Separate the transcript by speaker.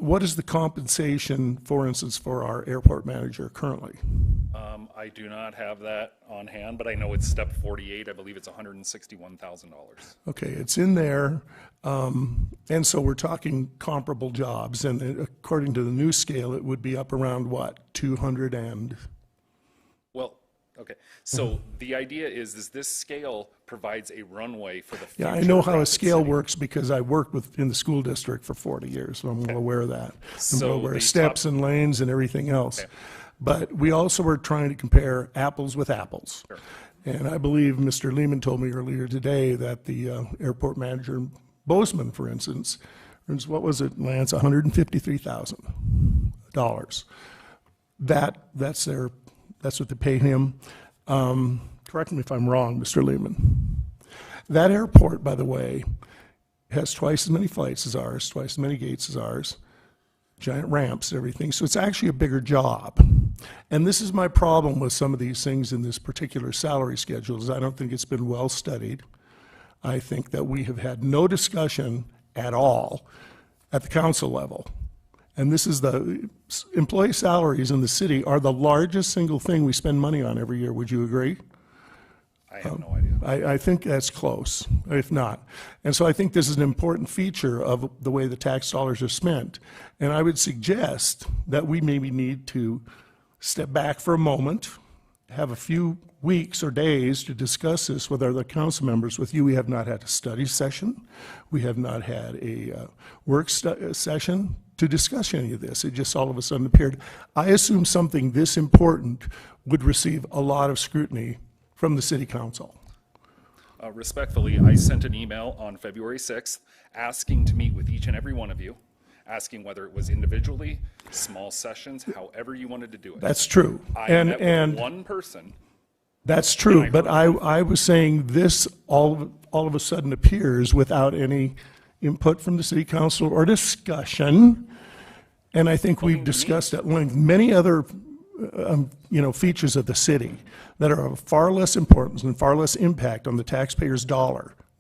Speaker 1: what is the compensation, for instance, for our airport manager currently?
Speaker 2: I do not have that on hand, but I know it's step 48. I believe it's $161,000.
Speaker 1: Okay, it's in there, and so we're talking comparable jobs, and according to the new scale, it would be up around what, 200 and?
Speaker 2: Well, okay. So the idea is this scale provides a runway for the future.
Speaker 1: Yeah, I know
Speaker 2: of
Speaker 1: how a
Speaker 2: Rapid
Speaker 1: scale
Speaker 2: City.
Speaker 1: works because I worked in the school district for 40 years, so I'm well aware of that. I'm
Speaker 2: So
Speaker 1: well aware
Speaker 2: the
Speaker 1: of steps
Speaker 2: top-
Speaker 1: and lanes and everything else.
Speaker 2: Okay.
Speaker 1: But we also were trying to compare apples with apples.
Speaker 2: Sure.
Speaker 1: And I believe Mr. Lehman told me earlier today that the airport manager in Bozeman, for instance, earns, what was it, Lance, $153,000. That's what they pay him. Correct me if I'm wrong, Mr. Lehman. That airport, by the way, has twice as many flights as ours, twice as many gates as ours, giant ramps and everything, so it's actually a bigger job. And this is my problem with some of these things in this particular salary schedule, is I don't think it's been well studied. I think that we have had no discussion at all at the council level. And this is employee salaries in the city are the largest single thing we spend money on every year. Would you agree?
Speaker 2: I have no idea.
Speaker 1: I think that's close, if not. And so I think this is an important feature of the way the tax dollars are spent. And I would suggest that we maybe need to step back for a moment, have a few weeks or days to discuss this with other council members. With you, we have not had a study session. We have not had a session to discuss any of this. It just all of a sudden appeared. I assume something this important would receive a lot of scrutiny from the city council.
Speaker 2: Respectfully, I sent an email on February 6th asking to meet with each and every one of you, asking whether it was individually, small sessions, however you wanted to do it.
Speaker 1: That's true.
Speaker 2: I met with one person.
Speaker 1: That's true, but I was saying this all of a sudden appears without any input from the city council or discussion. And I think we've discussed at length many other features of the city that are of far less importance and far less impact on the taxpayer's dollar